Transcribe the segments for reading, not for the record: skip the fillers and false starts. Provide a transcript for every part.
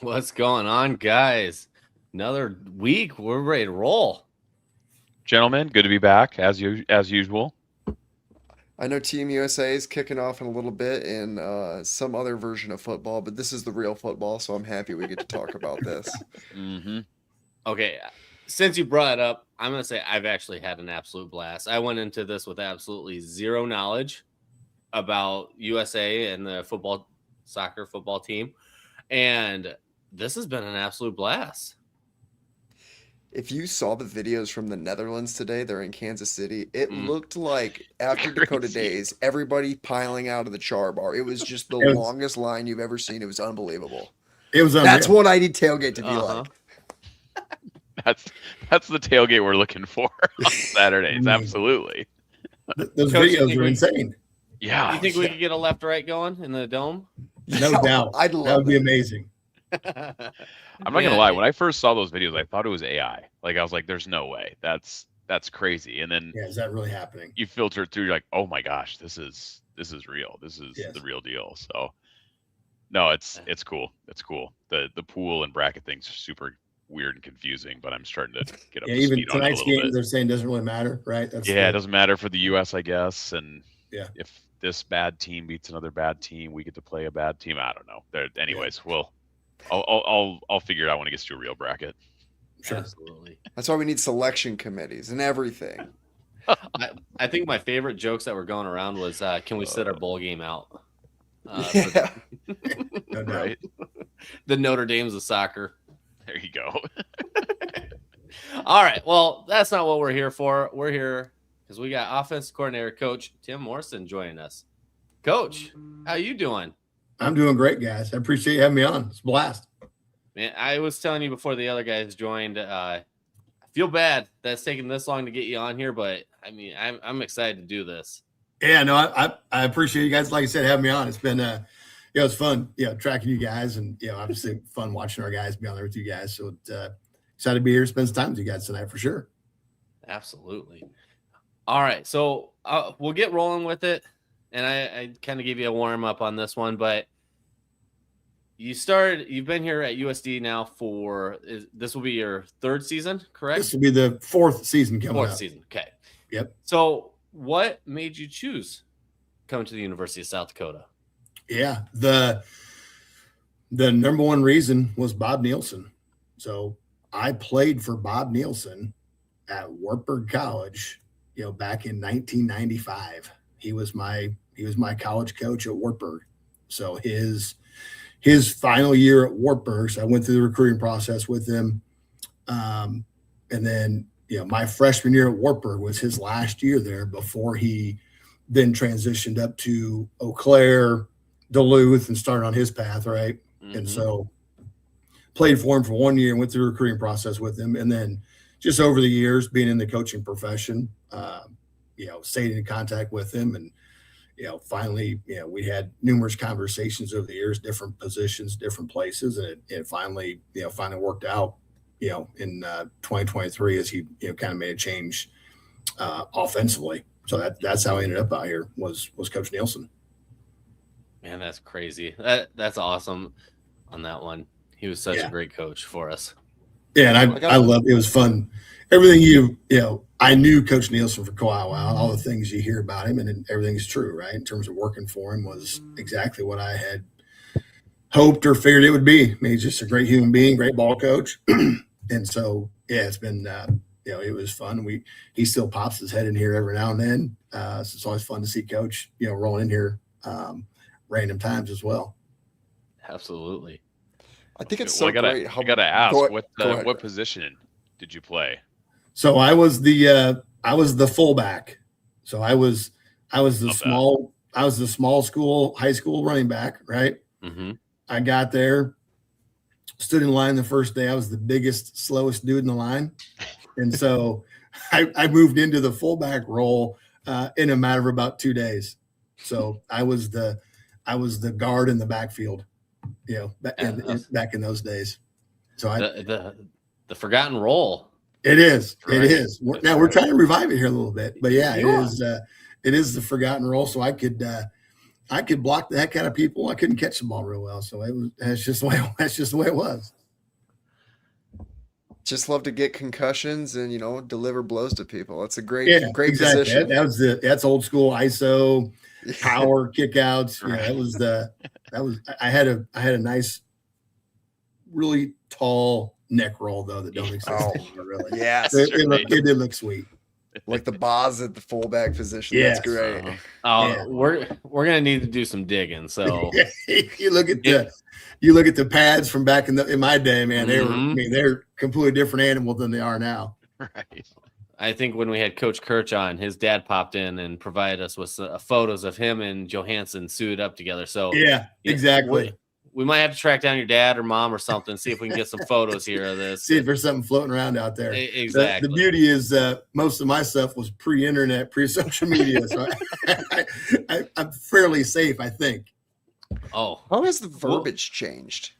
What's going on, guys? Another week. We're ready to roll. Gentlemen, good to be back as usual. I know Team USA is kicking off in a little bit in some other version of football, but this is the real football, so I'm happy we get to talk about this. Mm-hmm. Okay, since you brought it up, I'm going to say I've actually had an absolute blast. I went into this with absolutely zero knowledge about USA and the soccer football team, and this has been an absolute blast. If you saw the videos from the Netherlands today, they're in Kansas City. It looked like after Dakota Days, everybody piling out of the char bar. It was just the longest line you've ever seen. It was unbelievable. It was unreal. That's what I need tailgate to be like. That's the tailgate we're looking for on Saturdays. Absolutely. Those videos are insane. Yeah. You think we could get a left-right going in the dome? No doubt. I'd love that would be it. amazing. I'm not gonna lie. When I first saw those videos, I thought it was AI. Like I was like, "There's no way. That's crazy." And then is that really happening? you filter it through. You're like, "Oh my gosh, this is real. This is the real deal." So, no, it's cool. It's cool. The pool and bracket things are super weird and confusing, but I'm starting to get up to even speed on it a tonight's little game, bit. they're saying doesn't really matter, right? It doesn't matter for the U.S., I guess. And if this bad team beats another bad team, we get to play a bad team. I don't know. Anyways, I'll figure it out when it gets to a real bracket. Sure. Absolutely. That's why we need selection committees and everything. I think my favorite jokes that were going around was, can we sit our bowl game out? Yeah. No doubt. Right? The Notre Dame's of soccer. There you go. All right. Well, that's not what we're here for. We're here because we got Offensive Coordinator Coach Tim Morrison joining us. Coach, how you doing? I'm doing great, guys. I appreciate you having me on. It's a blast. Man, I was telling you before the other guys joined, I feel bad that it's taking this long to get you on here, but I mean, I'm excited to do this. Yeah, no, I appreciate you guys, like I said, having me on. It's been it's fun, tracking you guys, and obviously fun watching our guys be on there with you guys. So excited to be here, spend some time with you guys tonight for sure. Absolutely. All right, so we'll get rolling with it, and I kind of give you a warm up on this one, but you've been here at USD now this will be your third season, correct? This will be the fourth season coming up. Fourth season, okay. Yep. So what made you choose coming to the University of South Dakota? Yeah, the number one reason was Bob Nielsen. So I played for Bob Nielsen at Wartburg College, back in 1995. He was my college coach at Wartburg. So his final year at Wartburg, so I went through the recruiting process with him. And then, my freshman year at Wartburg was his last year there before he then transitioned up to Eau Claire, Duluth, and started on his path, right? Mm-hmm. And so played for him for 1 year, went through the recruiting process with him. And then just over the years, being in the coaching profession, stayed in contact with him. And, finally, we had numerous conversations over the years, different positions, different places. And it finally worked out, in 2023 as he, kind of made a change offensively. So that's how I ended up out here was Coach Nielsen. Man, that's crazy. That's awesome on that one. He was such a great coach for us. Yeah, and I love it. It was fun. Everything I knew Coach Nielsen for quite a while. All the things you hear about him, and everything's true, right? In terms of working for him, was exactly what I had hoped or figured it would be. I mean, he's just a great human being, great ball coach, and so it's been it was fun. He still pops his head in here every now and then. So it's always fun to see Coach rolling in here random times as well. Absolutely. I think it's so great. I gotta ask, what position did you play? So I was the fullback. So I was the small school, high school running back, right? Mm-hmm. I got there, stood in line the first day. I was the biggest, slowest dude in the line. And so I moved into the fullback role in a matter of about 2 days. So I was the guard in the backfield, back in those days. So the forgotten role. It is. Right. It is. We're trying to revive it here a little bit, but yeah, it is the forgotten role. So I could I could block the heck out of people. I couldn't catch the ball real well. So that's just the way it was. Just love to get concussions and, deliver blows to people. It's a great exactly. position. That's old school ISO power kickouts. I had a nice, really tall neck roll though that don't exist anymore, really. Yes. It did look sweet. Like the Boz at the fullback position. That's great. We're gonna need to do some digging. So you look at the pads from back in my day, man. They're completely different animal than they are now. Right. I think when we had Coach Kirch on, his dad popped in and provided us with photos of him and Johansson suited up together. So exactly. We might have to track down your dad or mom or something, see if we can get some photos here of this. See if there's something floating around out there. Exactly. The beauty is most of my stuff was pre-internet, pre-social media, so I'm fairly safe, I think. Oh, how has the verbiage changed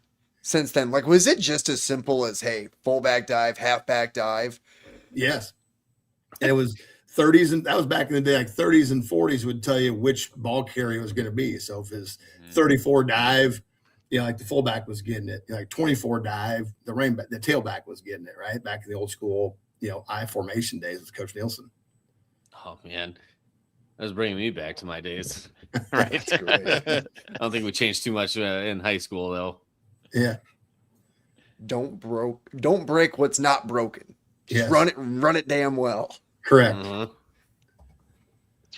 since then? Like, was it just as simple as, hey, fullback dive, halfback dive? Yes. And it was 30s, and that was back in the day, like 30s and 40s would tell you which ball carrier was going to be. So if it's 34 dive, like the fullback was getting it, like 24 dive, the tailback was getting it, right? Back in the old school, I formation days with Coach Nielsen. Oh man, that was bringing me back to my days. Right. I don't think we changed too much in high school though. Yeah. Don't break what's not broken. Just run it damn well. Correct. That's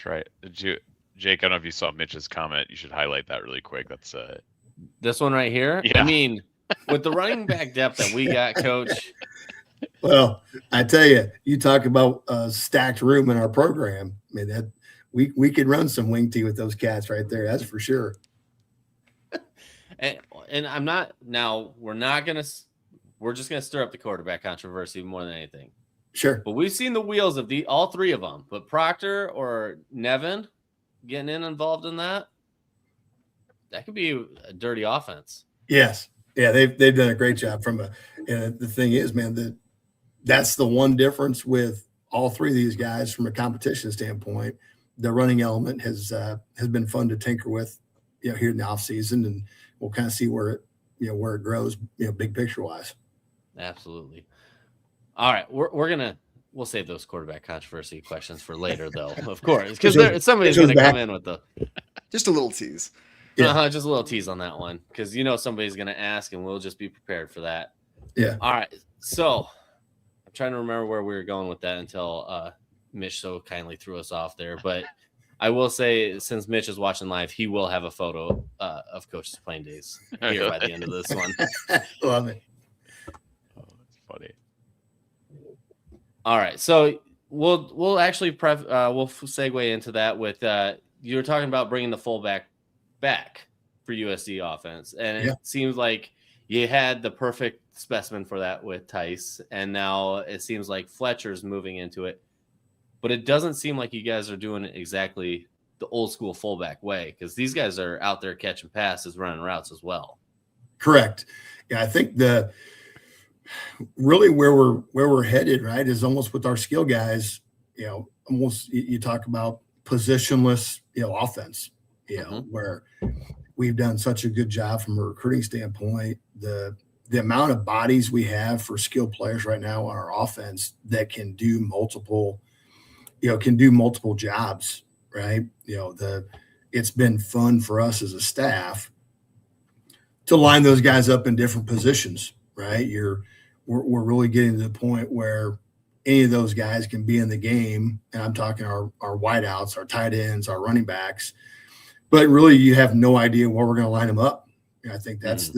right. Jake, I don't know if you saw Mitch's comment. You should highlight that really quick. That's this one right here. Yeah. I mean, with the running back depth that we got, Coach. Well, I tell you, you talk about a stacked room in our program. I mean, that we could run some wing tee with those cats right there. That's for sure. And we're just gonna stir up the quarterback controversy more than anything. Sure. But we've seen the wheels of all three of them. But Proctor or Nevin getting involved in that could be a dirty offense. Yes. Yeah, they've done a great job and the thing is, man, that's the one difference with all three of these guys from a competition standpoint. The running element has been fun to tinker with, here in the off season, and we'll kind of see where it grows, big picture wise. Absolutely. All right, we'll save those quarterback controversy questions for later, though. Of course, because somebody's going to come in with just a little tease. Just a little tease on that one, because somebody's going to ask, and we'll just be prepared for that. Yeah. All right. So I'm trying to remember where we were going with that until Mitch so kindly threw us off there. But I will say, since Mitch is watching live, he will have a photo of Coach's playing days here by the end of this one. Love it. Oh, that's funny. All right. So we'll actually we'll segue into that with you were talking about bringing the fullback back for USC offense, and it seems like you had the perfect specimen for that with Tice, and now it seems like Fletcher's moving into it, but it doesn't seem like you guys are doing it exactly the old school fullback way, because these guys are out there catching passes, running routes as well. Correct. Yeah, I think really where we're headed, right, is almost with our skill guys. Almost you talk about positionless, offense. Where we've done such a good job from a recruiting standpoint. The amount of bodies we have for skilled players right now on our offense that can do multiple jobs, right? It's been fun for us as a staff to line those guys up in different positions, right? We're really getting to the point where any of those guys can be in the game, and I'm talking our wideouts, our tight ends, our running backs. But really, you have no idea where we're going to line them up. And I think that's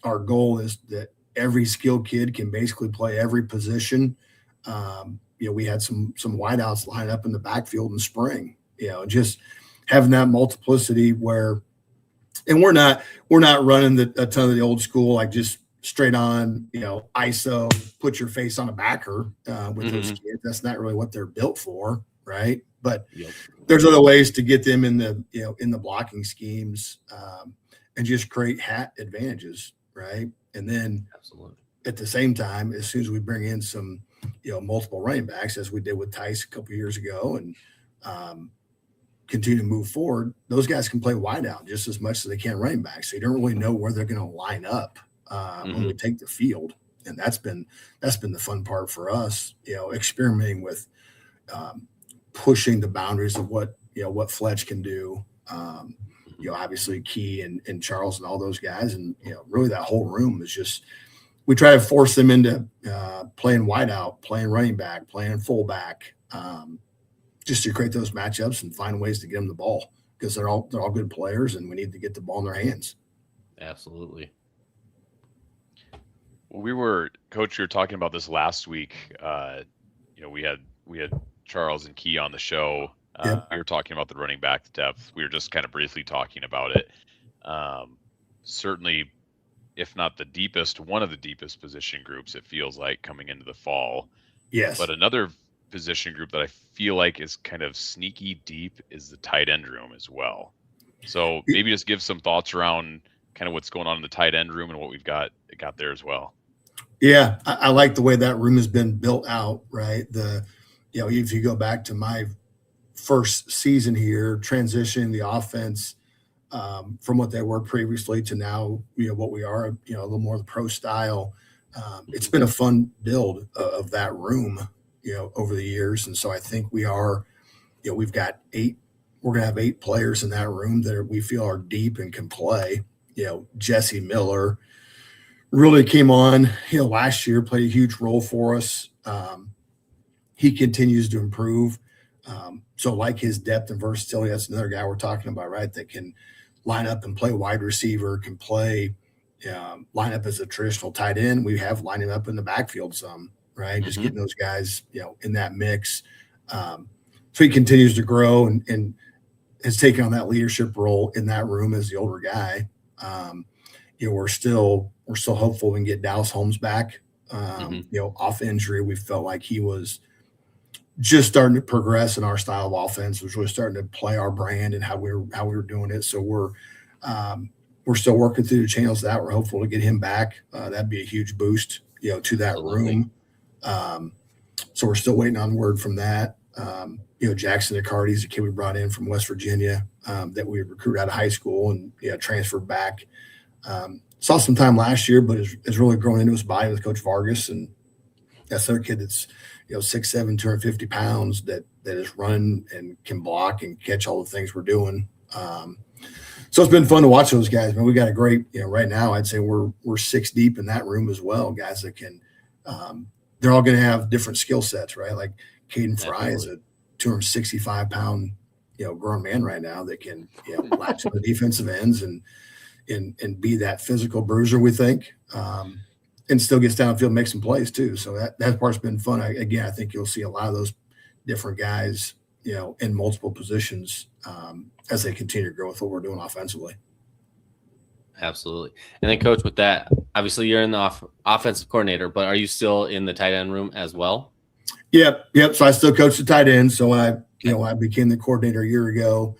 our goal, is that every skilled kid can basically play every position. We had some wideouts line up in the backfield in spring. Just having that multiplicity where, and we're not running a ton of the old school, like just straight on, ISO, put your face on a backer with those kids. That's not really what they're built for, right? But there's other ways to get them in the blocking schemes and just create hat advantages, right? And then at the same time, as soon as we bring in some, multiple running backs, as we did with Tice a couple of years ago, and continue to move forward, those guys can play wideout just as much as they can running back. So you don't really know where they're going to line up when we take the field. And that's been the fun part for us, experimenting with pushing the boundaries of what Fletch can do. Obviously Key and Charles and all those guys. And, really that whole room is just, we try to force them into playing wideout, playing running back, playing fullback, just to create those matchups and find ways to get them the ball, because they're all good players and we need to get the ball in their hands. Absolutely. Coach, we were talking about this last week. We had Charles and Key on the show. Yep. We were talking about the running back depth. We were just kind of briefly talking about it. Certainly, if not the deepest, one of the deepest position groups, it feels like, coming into the fall. Yes. But another position group that I feel like is kind of sneaky deep is the tight end room as well. So maybe just give some thoughts around kind of what's going on in the tight end room and what we've got there as well. Yeah, I like the way that room has been built out, right? If you go back to my first season here, transitioning the offense from what they were previously to now, what we are, a little more the pro style. It's been a fun build of that room, over the years. And so I think we've got we're going to have 8 players in that room that we feel are deep and can play. Jesse Miller really came on, last year, played a huge role for us. He continues to improve. So like his depth and versatility, that's another guy we're talking about, right? That can line up and play wide receiver, can play, line up as a traditional tight end. We have lined him up in the backfield some, right? Just getting those guys, in that mix. So he continues to grow and has taken on that leadership role in that room as the older guy. We're still hopeful we can get Dallas Holmes back. Off injury, we felt like he was just starting to progress in our style of offense, was really starting to play our brand and how we were doing it. So we're still working through the channels that we're hopeful to get him back. That'd be a huge boost, to that room. So we're still waiting on word from that. Jackson Accardi is a kid we brought in from West Virginia that we recruited out of high school and transferred back. Saw some time last year, but is really growing into his body with Coach Vargas. And that's another kid that's 6'7", 250 pounds that is running and can block and catch all the things we're doing. So it's been fun to watch those guys. Man, we got a great, right now I'd say we're 6 deep in that room as well. Guys that can, they're all going to have different skill sets, right? Like Caden Fry is a 265 pound, grown man right now that can, latch on the defensive ends and be that physical bruiser, we think, and still gets downfield, makes some plays too. So that part's been fun. I think you'll see a lot of those different guys, in multiple positions as they continue to grow with what we're doing offensively. Absolutely. And then, Coach, with that, obviously you're in the offensive coordinator, but are you still in the tight end room as well? Yep. So I still coach the tight ends. So when I became the coordinator a year ago,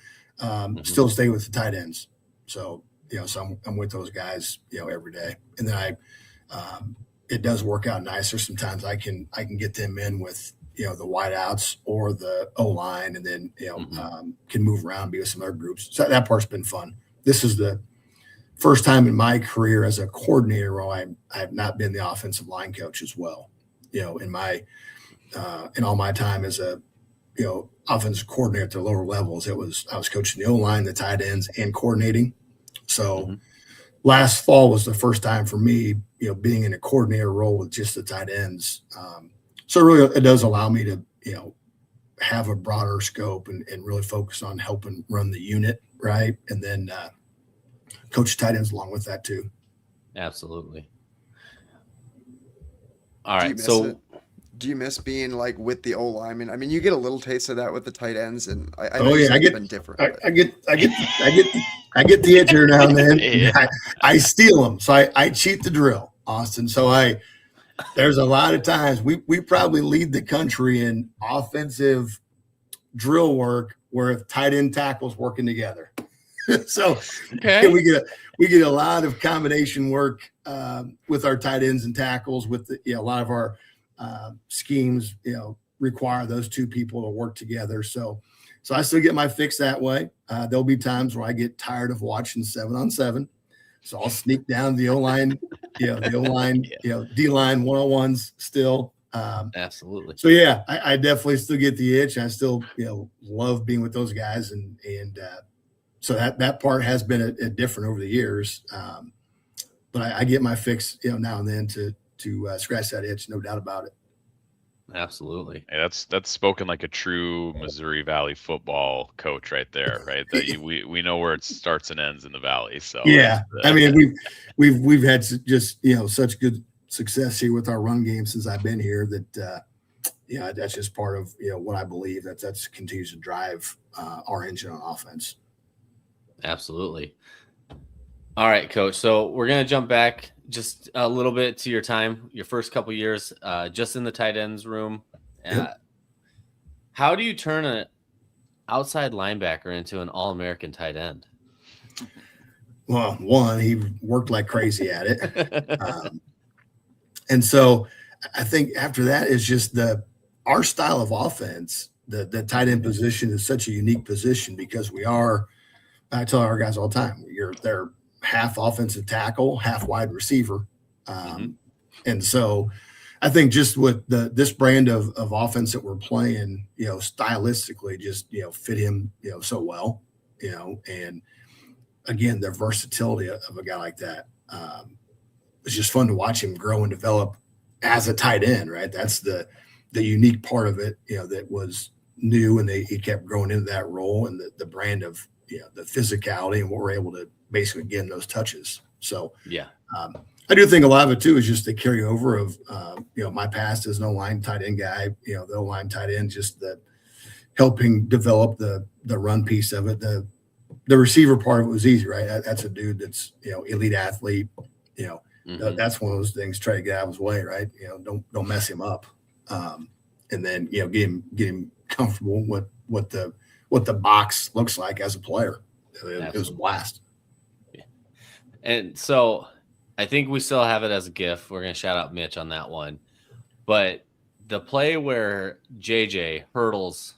still stay with the tight ends. So, so I'm with those guys, every day. And then it does work out nicer. Sometimes I can get them in with, the wideouts or the O-line, and then, can move around and be with some other groups. So that part's been fun. This is the first time in my career as a coordinator role, I have not been the offensive line coach as well. In all my time as a, offensive coordinator at the lower levels, I was coaching the O-line, the tight ends, and coordinating. So last fall was the first time for me, being in a coordinator role with just the tight ends. So really, it does allow me to, have a broader scope and really focus on helping run the unit, right? And then coach tight ends along with that too. Absolutely. All right. So do you miss being like with the O linemen? I mean, you get a little taste of that with the tight ends, and I get been different. I get the itch here now and then. Yeah. I steal them, so I cheat the drill, Austin. So there's a lot of times we probably lead the country in offensive drill work where tight end tackles working together. So we get a lot of combination work with our tight ends and tackles. With a lot of our schemes, require those two people to work together. So So I still get my fix that way. There'll be times where I get tired of watching 7-on-7. So I'll sneak down the O-line, the O-line, D-line 101s still. Absolutely. So yeah, I definitely still get the itch. I still, love being with those guys. And so that part has been a different over the years. But I get my fix, now and then to scratch that itch, no doubt about it. Absolutely. Hey, that's spoken like a true Missouri Valley football coach right there, right? That we know where it starts and ends in the Valley. So yeah, I mean we've had just such good success here with our run game since I've been here that that's just part of what I believe that's continues to drive our engine on offense. Absolutely. All right, Coach. So we're gonna jump back just a little bit to your time, your first couple years, just in the tight ends room. Yep. How do you turn an outside linebacker into an All-American tight end? Well, one, he worked like crazy at it, and so I think after that is just our style of offense. The tight end position is such a unique position because I tell our guys all the time, they're half offensive tackle, half wide receiver. And so I think just with this brand of offense that we're playing, stylistically just, fit him, so well, and again, the versatility of a guy like that. It's just fun to watch him grow and develop as a tight end, right? That's the unique part of it, that was new, and he kept growing into that role, and the brand of, the physicality and what we're able to basically get in those touches. So yeah, I do think a lot of it too is just the carryover of my past as an O-line tight end guy. The O-line tight end, just the helping develop the run piece of it. The receiver part of it was easy, right? That's a dude that's elite athlete. That's one of those things. Try to get out of his way, right? Don't mess him up, and then get him comfortable with what the box looks like as a player. It was a blast. Yeah. And so I think we still have it as a GIF. We're going to shout out Mitch on that one. But the play where JJ hurdles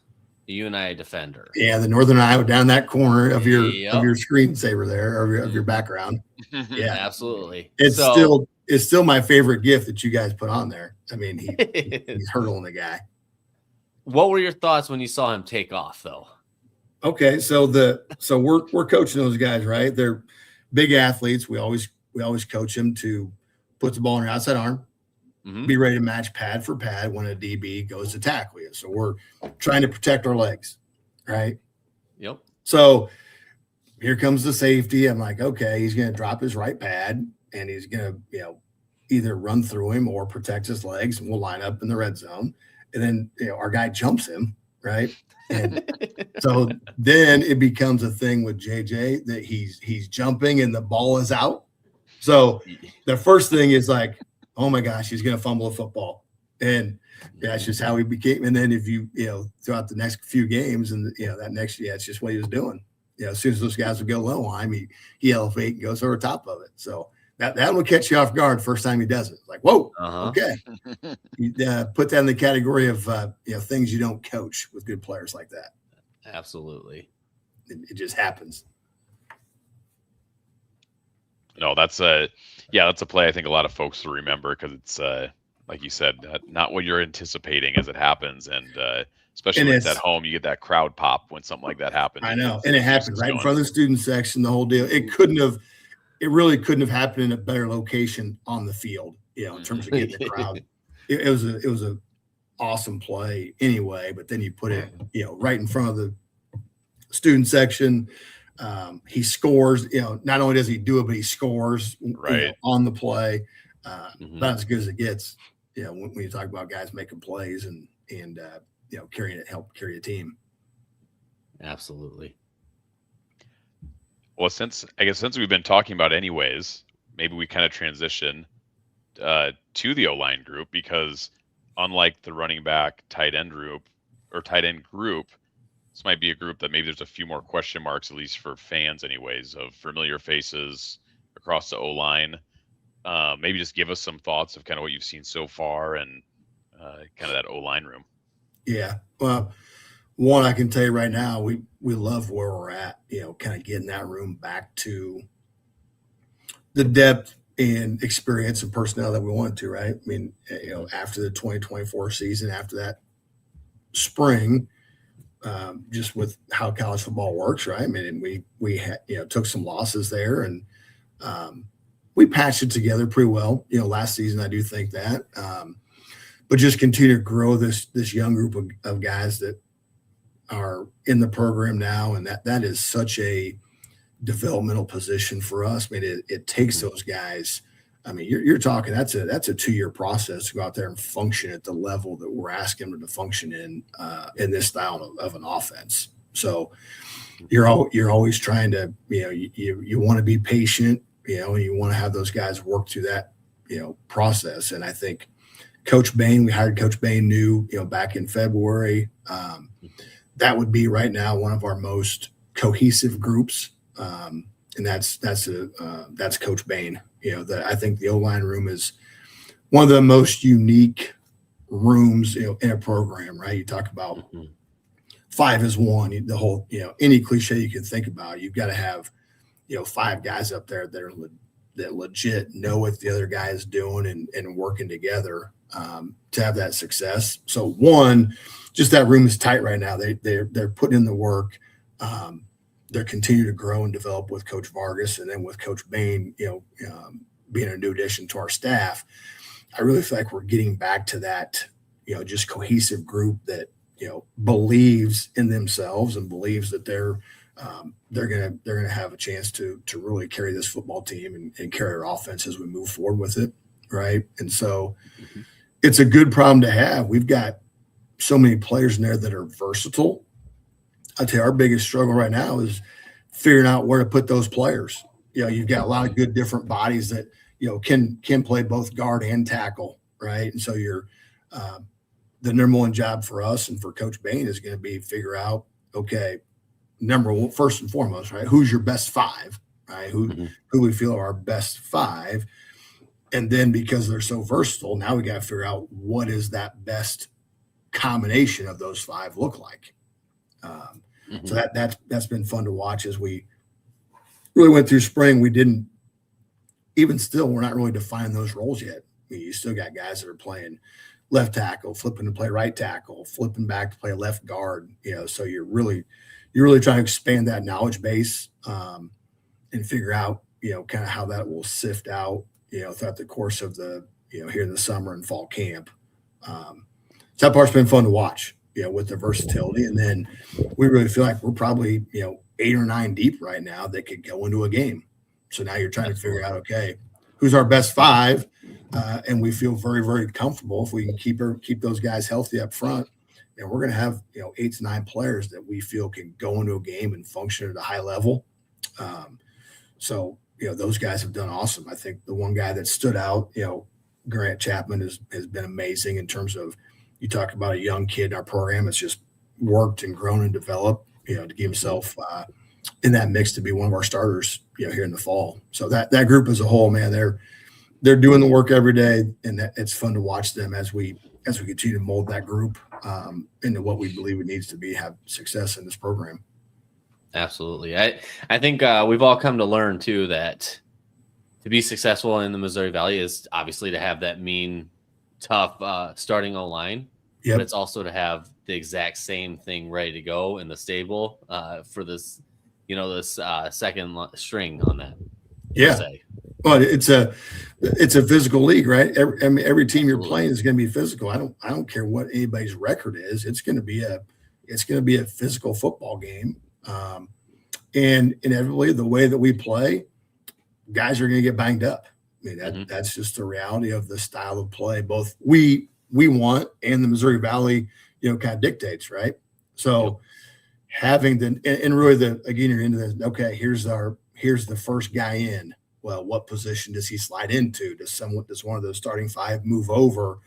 the UNI defender. Yeah, the Northern Iowa down that corner of your screensaver there, of your background. Yeah, absolutely. It's still my favorite GIF that you guys put on there. I mean, he's hurdling the guy. What were your thoughts when you saw him take off, though? Okay, so we're coaching those guys, right? They're big athletes. We always coach them to put the ball in your outside arm, be ready to match pad for pad when a DB goes to tackle you. So we're trying to protect our legs, right? Yep. So here comes the safety. I'm like, okay, he's going to drop his right pad and he's going to, either run through him or protect his legs, and we'll line up in the red zone. And then, our guy jumps him, right? And so then it becomes a thing with JJ that he's jumping and the ball is out. So the first thing is like, oh my gosh, he's going to fumble a football. And that's just how he became. And then if you throughout the next few games and, that next year, it's just what he was doing. As soon as those guys would go low on him, he elevates and goes over top of it. So that will catch you off guard first time he does it. Like, whoa, okay. You, put that in the category of, things you don't coach with good players like that. Absolutely. It just happens. No, that's a play I think a lot of folks will remember because it's like you said, not what you're anticipating as it happens, and especially when it's at home, you get that crowd pop when something like that happens. I know, and it happened right in front of the student section. The whole deal. It really couldn't have happened in a better location on the field. In terms of getting the crowd. It was a awesome play anyway. But then you put it, right in front of the student section. He scores, not only does he do it, but he scores right on the play. About as good as it gets, when you talk about guys making plays and help carry a team. Absolutely. Well, since we've been talking about it anyways, maybe we kind of transition to the O-line group, because unlike the running back tight end group, this might be a group that maybe there's a few more question marks, at least for fans anyways, of familiar faces across the O-line. Maybe just give us some thoughts of kind of what you've seen so far and kind of that O-line room. Yeah. Well, one, I can tell you right now, we love where we're at, kind of getting that room back to the depth and experience and personnel that we wanted to, right? I mean, after the 2024 season, after that spring, just with how college football works, right? I mean, we had, took some losses there, and we patched it together pretty well, last season. I do think that, but just continue to grow this young group of guys that are in the program now, and that is such a developmental position for us. I mean, it takes those guys. I mean, you're talking that's a 2-year process to go out there and function at the level that we're asking them to function in this style of an offense. So you're always trying to, you want to be patient, and you want to have those guys work through that, process. And I think we hired Coach Bain new, back in February. That would be right now one of our most cohesive groups. And that's Coach Bain. I think the O-line room is one of the most unique rooms, in a program, right? You talk about 5 is 1, the whole, any cliche you can think about. You've got to have, 5 guys up there that legit know what the other guy is doing and working together to have that success. So one, just that room is tight right now. They're putting in the work. They're continuing to grow and develop with Coach Vargas, and then with Coach Bain, being a new addition to our staff. I really feel like we're getting back to that, just cohesive group that, believes in themselves and believes that they're gonna have a chance to really carry this football team and carry our offense as we move forward with it, right? And so it's a good problem to have. We've got so many players in there that are versatile. I'd say our biggest struggle right now is figuring out where to put those players. You've got a lot of good different bodies that, can play both guard and tackle, right? And so the number one job for us and for Coach Bain is going to be figure out, okay, number one, first and foremost, right? Who's your best 5, right? Who we feel are our best 5. And then because they're so versatile, now we got to figure out what is that best combination of those 5 look like. So that's been fun to watch as we really went through spring. We didn't even still, we're not really defining those roles yet. I mean, you still got guys that are playing left tackle, flipping to play right tackle, flipping back to play left guard. So you're really trying to expand that knowledge base and figure out, kind of how that will sift out, throughout the course of the, here in the summer and fall camp. So that part's been fun to watch. With the versatility. And then we really feel like we're probably, 8 or 9 deep right now that could go into a game. So now you're trying to figure out, okay, who's our best 5? And we feel very, very comfortable if we can keep those guys healthy up front. And we're going to have, 8 to 9 players that we feel can go into a game and function at a high level. So those guys have done awesome. I think the one guy that stood out, Grant Chapman has been amazing in terms of, you talk about a young kid in our program that's just worked and grown and developed, to give himself in that mix to be one of our starters, here in the fall. So that group as a whole, man, they're doing the work every day, and it's fun to watch them as we continue to mold that group into what we believe it needs to be, have success in this program. Absolutely. I think we've all come to learn too that to be successful in the Missouri Valley is obviously to have that mean, tough starting O-line, but it's also to have the exact same thing ready to go in the stable for this, this second string on that. But it's a physical league, right? Every team you're playing is going to be physical. I don't care what anybody's record is. It's going to be a physical football game, and inevitably the way that we play, guys are going to get banged up. I mean, that's just the reality of the style of play both we want and the Missouri Valley, kind of dictates, right? So having and really again, you're into this, okay, here's the first guy in. Well, what position does he slide into? Does one of those starting 5 move over,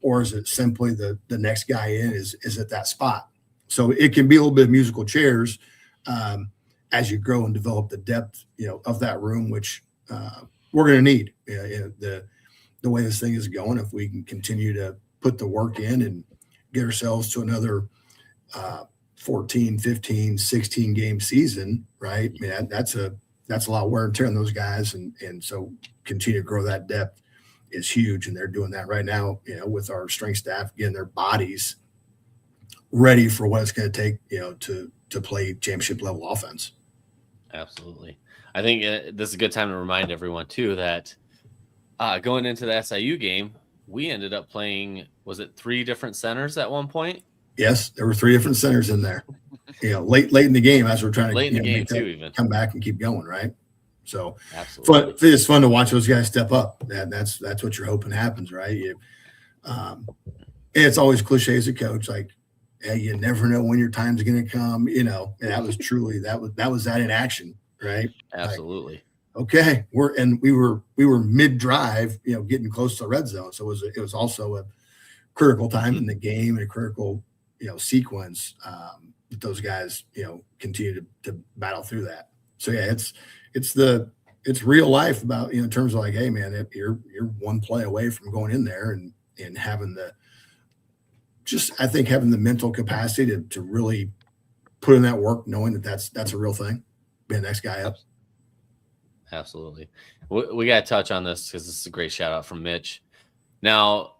or is it simply the next guy in is at that spot? So it can be a little bit of musical chairs as you grow and develop the depth, of that room, which we're going to need. The way this thing is going, if we can continue to put the work in and get ourselves to another 14, 15, 16 game season, right? I mean, that's a lot of wear and tear on those guys. And so continue to grow that depth is huge. And they're doing that right now, with our strength staff, getting their bodies ready for what it's going to take, to play championship level offense. Absolutely. I think this is a good time to remind everyone too, that going into the SIU game, we ended up playing, was it 3 different centers at one point? Yes, there were 3 different centers in there. Late in the game, as we're trying to late in the game too, even come back and keep going, right? So absolutely, it's fun to watch those guys step up. That's what you're hoping happens, right? It's always cliche as a coach, like, hey, you never know when your time's going to come, and that was truly that was that in action, right? Absolutely. Like, okay, we were mid drive, getting close to the red zone, so it was also a critical time in the game and a critical sequence that those guys continue to battle through that. So yeah, it's real life about in terms of like, hey man, you're one play away from going in there and having having the mental capacity to really put in that work, knowing that that's a real thing, being the next guy up. Absolutely. We got to touch on this because this is a great shout out from Mitch. Now,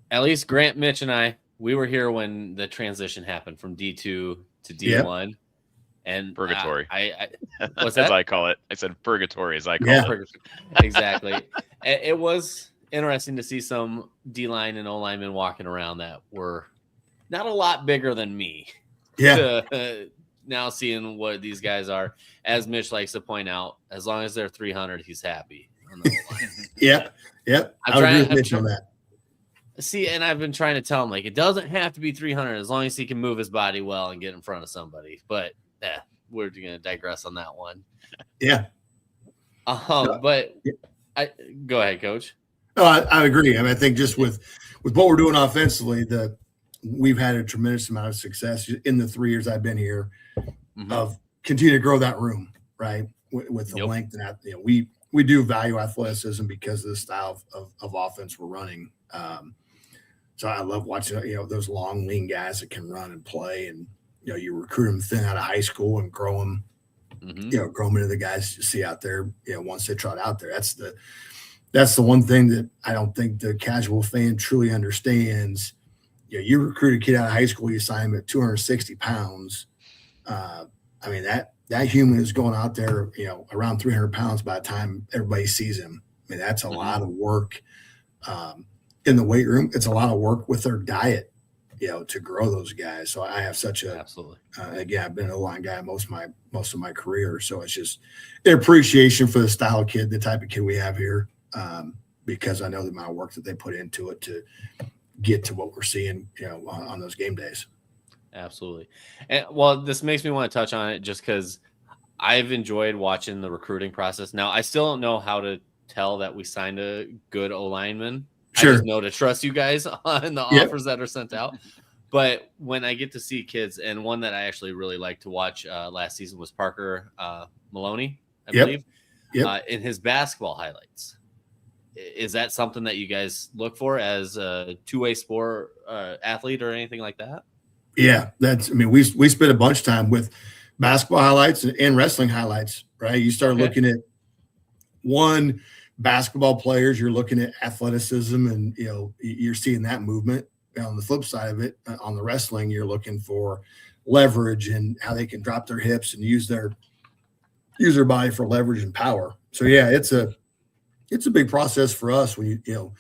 at least Grant, Mitch, and we were here when the transition happened from D2 to D1. Yep. And purgatory. What's that? As I call it. I said purgatory as I call it. Exactly. It was interesting to see some D-line and O-linemen walking around that were not a lot bigger than me. Yeah. Now seeing what these guys are, as Mitch likes to point out, as long as they're 300, he's happy. Yep. I agree with Mitch on that. See, and I've been trying to tell him, like, it doesn't have to be 300 as long as he can move his body well and get in front of somebody. But we're going to digress on that one. Yeah. But go ahead, Coach. No, I agree. I mean, I think just with what we're doing offensively, we've had a tremendous amount of success in the 3 years I've been here of continue to grow that room, right? With the length and that, we do value athleticism because of the style of offense we're running. So I love watching, those long, lean guys that can run and play, and you recruit them thin out of high school and grow them, grow them into the guys you see out there. Once they trot out there, that's the one thing that I don't think the casual fan truly understands. You recruit a kid out of high school, you sign him at 260 pounds. I mean, that human is going out there, around 300 pounds by the time everybody sees him. I mean, that's a lot of work in the weight room. It's a lot of work with their diet, to grow those guys. So I have such absolutely. Again, I've been an O-line guy most of my career. So it's just an appreciation for the style of kid, the type of kid we have here, because I know the amount of work that they put into it to get to what we're seeing, on those game days. Absolutely. And well, this makes me want to touch on it just because I've enjoyed watching the recruiting process. Now, I still don't know how to tell that we signed a good O-lineman. Sure. I just know to trust you guys on the offers that are sent out. But when I get to see kids, and one that I actually really liked to watch last season was Parker Maloney, I believe, in his basketball highlights. Is that something that you guys look for as a two-way sport athlete or anything like that? Yeah, we spent a bunch of time with basketball highlights and wrestling highlights, right? You start looking at basketball players, you're looking at athleticism and, you're seeing that movement. On the flip side of it, on the wrestling, you're looking for leverage and how they can drop their hips and use their body for leverage and power. So yeah, it's a big process for us when you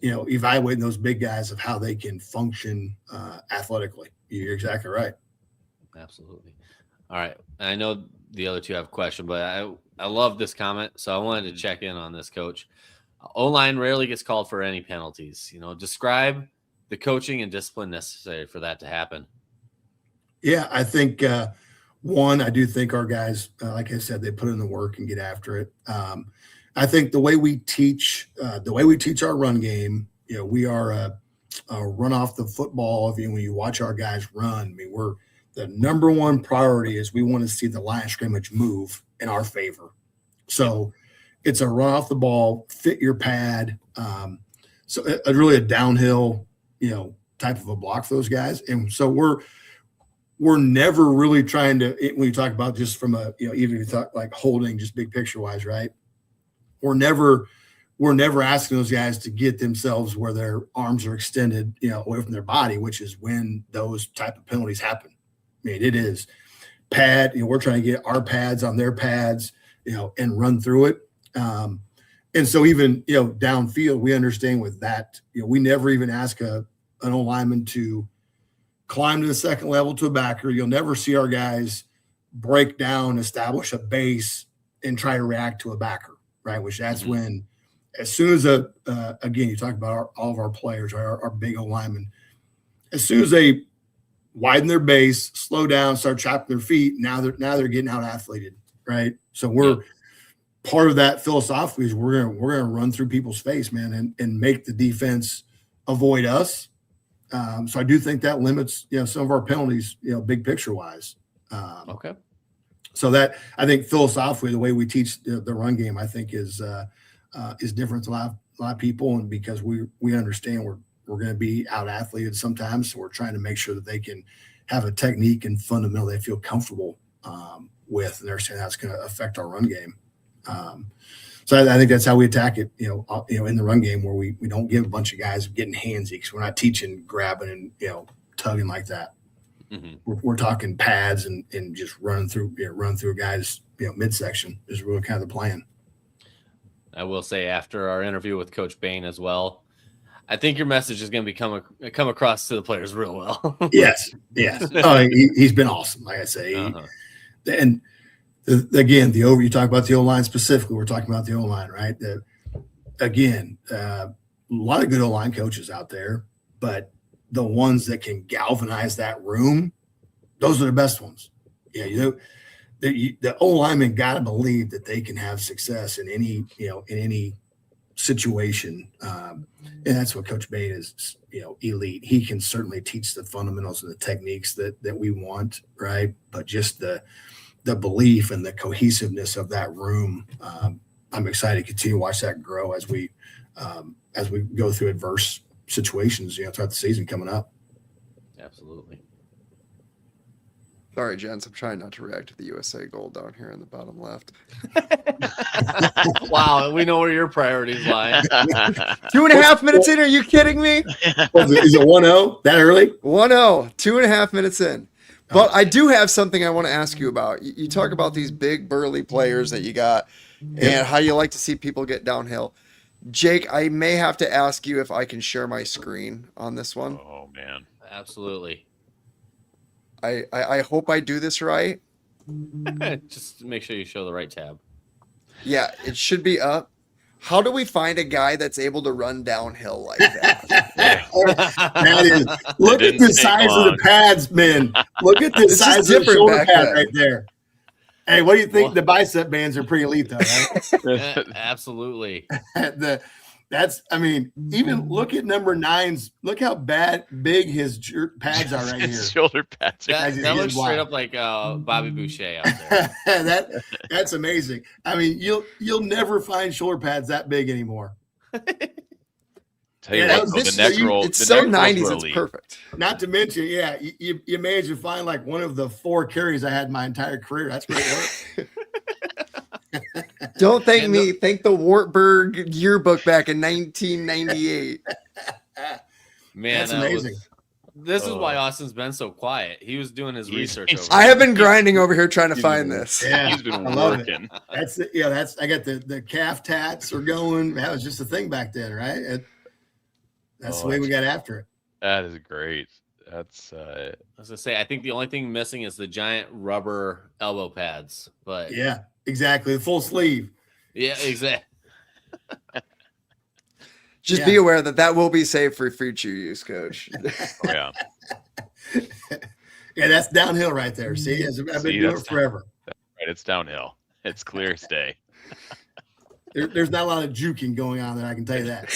evaluating those big guys of how they can function athletically. You're exactly right. Absolutely. All right. I know the other two have a question, but I love this comment, so I wanted to check in on this, Coach. O-line rarely gets called for any penalties. Describe the coaching and discipline necessary for that to happen. Yeah, I think I do think our guys, like I said, they put in the work and get after it. I think the way we teach our run game, we are a run off the football. When you watch our guys run, we're the number one priority is we want to see the line of scrimmage move in our favor. So it's a run off the ball, fit your pad. So really a downhill, type of a block for those guys. And so we're never really trying to, when you talk about just from a, even if you talk like holding just big picture wise, right? We're never asking those guys to get themselves where their arms are extended, away from their body, which is when those type of penalties happen. I mean, it is pad, we're trying to get our pads on their pads, and run through it. And so even, downfield, we understand with that, we never even ask an O-lineman to climb to the second level to a backer. You'll never see our guys break down, establish a base, and try to react to a backer, right? Which that's when, as soon as again, you talk about all of our players, our big O-linemen, as soon as they widen their base, slow down, start chopping their feet, now they're getting out athleted, right? So we're part of that philosophically is we're gonna run through people's face, man, and make the defense avoid us. So I do think that limits, some of our penalties, big picture wise. Okay. So that I think philosophically, the way we teach the run game, I think is different to a lot of people, and because we understand we're going to be out athleted sometimes, so we're trying to make sure that they can have a technique and fundamental they feel comfortable with, and understand how it's going to affect our run game. So I think that's how we attack it, in the run game, where we don't give a bunch of guys getting handsy, because we're not teaching grabbing and, tugging like that. Mm-hmm. We're talking pads and just run through guys, midsection is really kind of the plan. I will say, after our interview with Coach Bain as well, I think your message is going to come across to the players real well. Yes. Oh, he's been awesome. Like I say, and again, you talk about the O-line specifically. We're talking about the O-line, right? A lot of good O-line coaches out there, but the ones that can galvanize that room, those are the best ones. Yeah, the O-lineman got to believe that they can have success in any situation, and that's what Coach Bain is. Elite. He can certainly teach the fundamentals and the techniques that we want, right? But just the belief and the cohesiveness of that room, I'm excited to continue to watch that grow as we go through adverse situations, throughout the season coming up. Absolutely. Sorry, gents. I'm trying not to react to the USA goal down here in the bottom left. Wow, we know where your priorities lie. 2.5 minutes in. Are you kidding me? Is it 1-0 that early? 1-0. 2.5 minutes in. But I do have something I want to ask you about. You talk about these big burly players that you got and how you like to see people get downhill. Jake, I may have to ask you if I can share my screen on this one. Oh, man. Absolutely. I hope I do this right. Just make sure you show the right tab. Yeah, it should be up. How do we find a guy that's able to run downhill like that? That is, look at the size of the pads, man. Look at the size of the shoulder pad right there. Hey, what do you think? The bicep bands are pretty elite, though, right? Absolutely. Even look at number 9's. Look how big his pads are right here. His shoulder pads. That looks straight up like Bobby Boucher out there. That's amazing. I mean, you'll never find shoulder pads that big anymore. Tell you what, the neck roll. It's so 90s. It's perfect. Not to mention, you imagine find like one of the 4 carries I had in my entire career. That's great work. Don't thank me. Thank the Wartburg yearbook back in 1998. Man, that's amazing. This is why Austin's been so quiet. He was doing his research. I have been grinding over here trying to find this. Yeah, he's been working. That's I got the calf tats are going. That was just a thing back then, right? That's the way we got after it. That is great. That's I was gonna say, I think the only thing missing is the giant rubber elbow pads. But yeah, exactly. The full sleeve. Yeah, exactly. Just be aware that will be saved for future use, Coach. Yeah. Yeah, that's downhill right there. See, I've been doing it forever. Right, it's downhill. It's clear as day. There's not a lot of juking going on there, I can tell you that.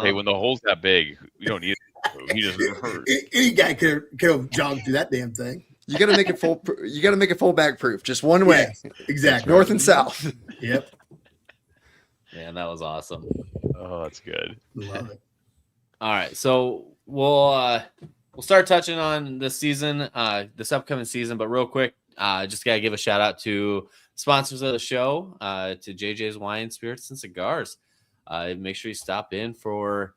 Hey, when the hole's that big, you don't need it. He just hurt. Any guy could have jogged through that damn thing. You got to make it full. You got to make it full bag proof. Just one way. Yes, exactly. North and south. Yep. Man, that was awesome. Oh, that's good. Love it. All right, so we'll we'll start touching on this season, this upcoming season. But real quick, just got to give a shout out to sponsors of the show, to JJ's Wine, Spirits, and Cigars. Make sure you stop in for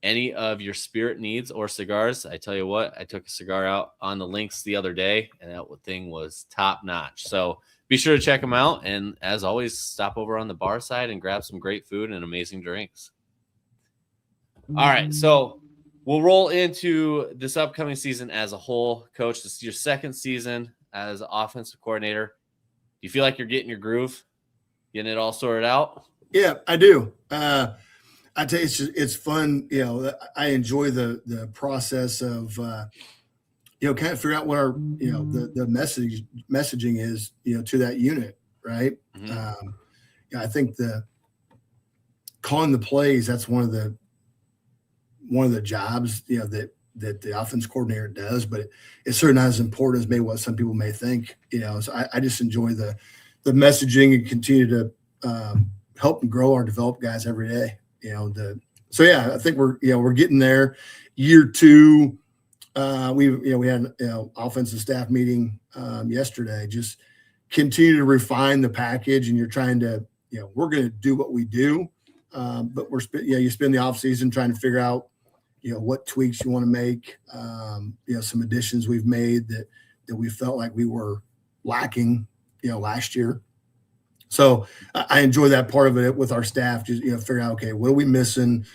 any of your spirit needs or cigars. I tell you what, I took a cigar out on the links the other day, and that thing was top notch. So be sure to check them out. And as always, stop over on the bar side and grab some great food and amazing drinks. All right. So we'll roll into this upcoming season as a whole. Coach, this is your second season as offensive coordinator. Do you feel like you're getting your groove, getting it all sorted out? Yeah, I do. I tell you, it's fun. I enjoy the process of, kind of figure out what our, the messaging is, to that unit. Right. Mm-hmm. I think calling the plays, that's one of the jobs, that the offense coordinator does, but it's certainly not as important as maybe what some people may think, so I just enjoy the messaging and continue to help and grow our develop guys every day. I think we're getting there. Year 2, we had offensive staff meeting yesterday. Just continue to refine the package, and you're trying to, we're going to do what we do, but you spend the off season trying to figure out, what tweaks you want to make. Some additions we've made that we felt like we were lacking, last year. So I enjoy that part of it with our staff, just, figure out, okay, what are we missing?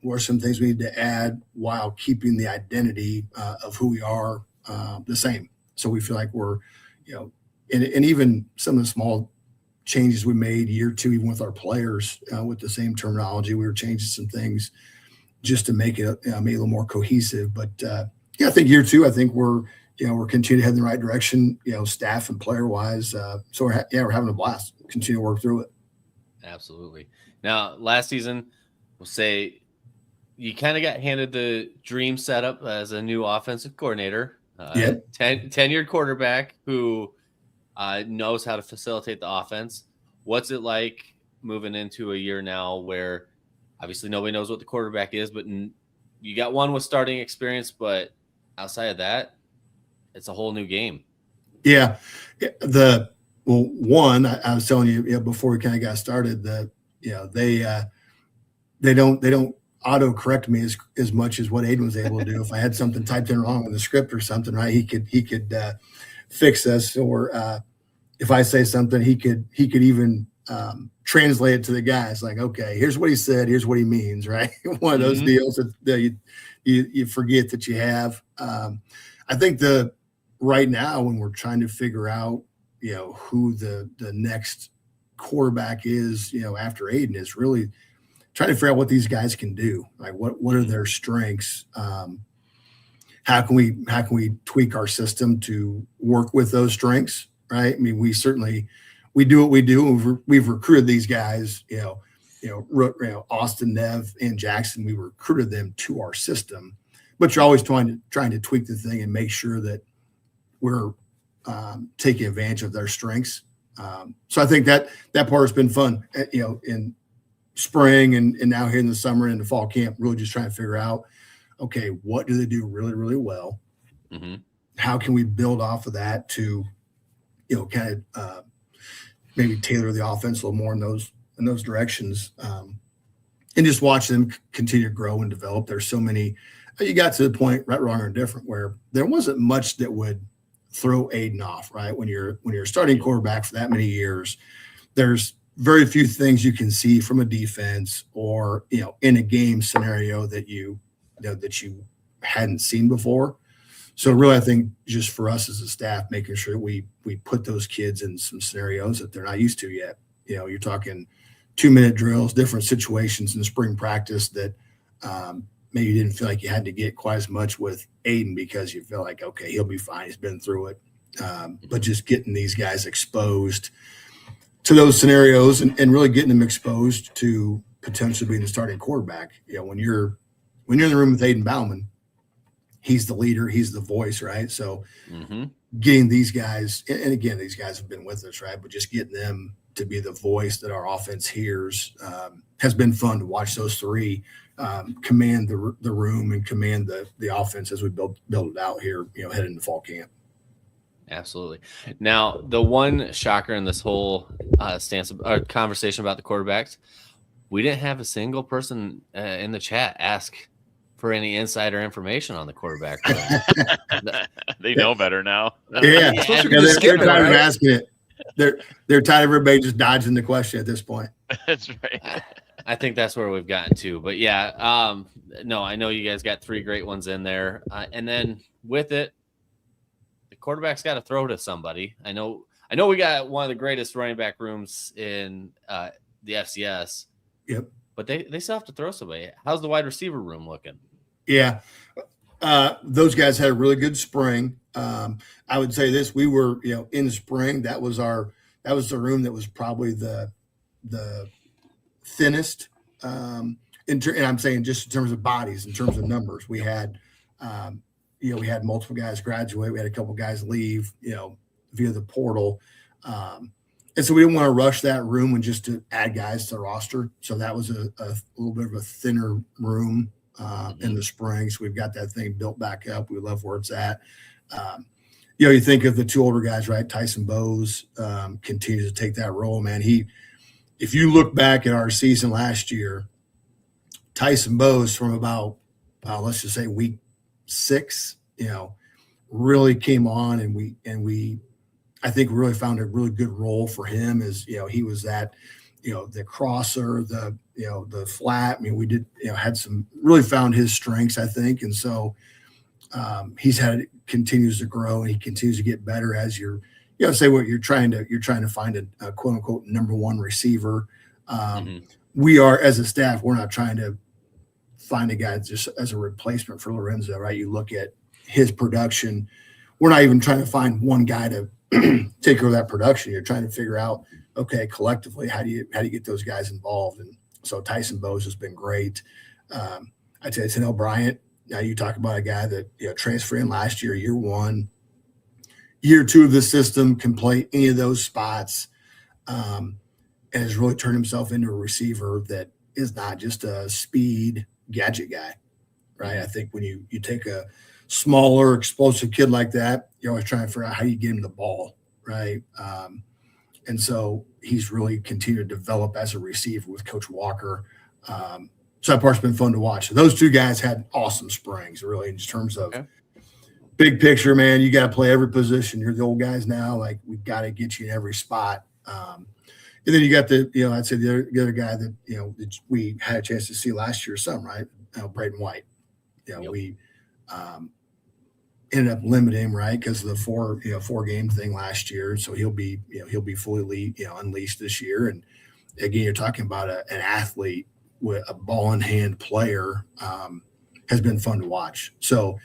What are some things we need to add while keeping the identity of who we are the same? So we feel like we're, and even some of the small changes we made year 2, even with our players, with the same terminology, we were changing some things just to make it maybe a little more cohesive. But I think year 2, I think we're continuing to head in the right direction, staff and player wise. So we're having a blast. Continue to work through it. Absolutely. Now, last season, we'll say you kind of got handed the dream setup as a new offensive coordinator. 10-year quarterback who knows how to facilitate the offense. What's it like moving into a year now where obviously nobody knows what the quarterback is, but you got one with starting experience, but outside of that, it's a whole new game. Yeah. One, I was telling you, before we kind of got started, that, they don't auto correct me as much as what Aiden was able to do. If I had something typed in wrong in the script or something, right, he could fix us. Or if I say something, he could even translate it to the guys. Like, okay, here's what he said, here's what he means, right? One of those deals that you forget that you have. I think right now when we're trying to figure out, who the next quarterback is, after Aiden, is really trying to figure out what these guys can do. Like what are their strengths? How can we tweak our system to work with those strengths? Right. I mean, we do what we do. We've recruited these guys, Austin, Nev, and Jackson. We recruited them to our system, but you're always trying to tweak the thing and make sure that we're taking advantage of their strengths. So I think that part has been fun, in spring and now here in the summer and the fall camp, really just trying to figure out, okay, what do they do really, really well? Mm-hmm. How can we build off of that to, kind of maybe tailor the offense a little more in those directions, and just watch them continue to grow and develop. There's so many. You got to the point, right, wrong, or different, where there wasn't much that would throw Aiden off, right? When you're starting quarterback for that many years, there's very few things you can see from a defense or, in a game scenario that you hadn't seen before. So really, I think just for us as a staff, making sure that we put those kids in some scenarios that they're not used to yet. You're talking 2-minute drills, different situations in spring practice that maybe you didn't feel like you had to get quite as much with Aiden because you feel like, okay, he'll be fine. He's been through it. But just getting these guys exposed to those scenarios and really getting them exposed to potentially being the starting quarterback. When you're in the room with Aiden Bauman, he's the leader, he's the voice, right? So getting these guys, and again, these guys have been with us, right? But just getting them to be the voice that our offense hears has been fun to watch those three command the room and command the offense as we build it out here, heading into fall camp. Absolutely. Now, the one shocker in this whole conversation about the quarterbacks, we didn't have a single person in the chat ask for any insider information on the quarterback. They know better now. Yeah, they're tired of asking it. They're tired of everybody just dodging the question at this point. That's right. I think that's where we've gotten to. But yeah, no, I know you guys got 3 great ones in there, and then with it, the quarterback's got to throw to somebody. I know we got one of the greatest running back rooms in the FCS. Yep. But they still have to throw somebody. How's the wide receiver room looking? Yeah. Those guys had a really good spring. I would say this, we were, in the spring, that was the room that was probably the thinnest. And I'm saying just in terms of bodies, in terms of numbers, we had, we had multiple guys graduate. We had a couple guys leave, via the portal. And so we didn't want to rush that room and just to add guys to the roster. So that was a little bit of a thinner room in the spring. So we've got that thing built back up. We love where it's at. You think of the 2 older guys, right? Tyson Bowes continues to take that role, man. If you look back at our season last year, Tyson Bowes from about, let's just say week 6, really came on, and we I think really found a really good role for him as, he was that, the crosser, the flat. I mean, we did, had some really found his strengths, I think. And so continues to grow, and he continues to get better as you're, say what you're trying to find a quote unquote number 1 receiver. We are, as a staff, we're not trying to find a guy just as a replacement for Lorenzo, right? You look at his production. We're not even trying to find one guy to take over that production. You're trying to figure out, okay, collectively, how do you get those guys involved? And so Tyson Bowes has been great. I'd say Tanel Bryant. Now you talk about a guy that transferred in last year, year 1, year 2 of the system, can play any of those spots, and has really turned himself into a receiver that is not just a speed gadget guy, right? I think when you take a smaller, explosive kid like that, you're always trying to figure out how you get him the ball, right? And so he's really continued to develop as a receiver with Coach Walker. So that part's been fun to watch. So those 2 guys had awesome springs, really, in terms of big picture, man. You got to play every position. You're the old guys now. Like, we've got to get you in every spot. And then you got I'd say the other guy that, that we had a chance to see last year, right? Braden White. We ended up limiting him, right, because of the 4-game thing last year. So he'll be fully unleashed this year. And again, you're talking about an athlete with a ball in hand player, has been fun to watch. So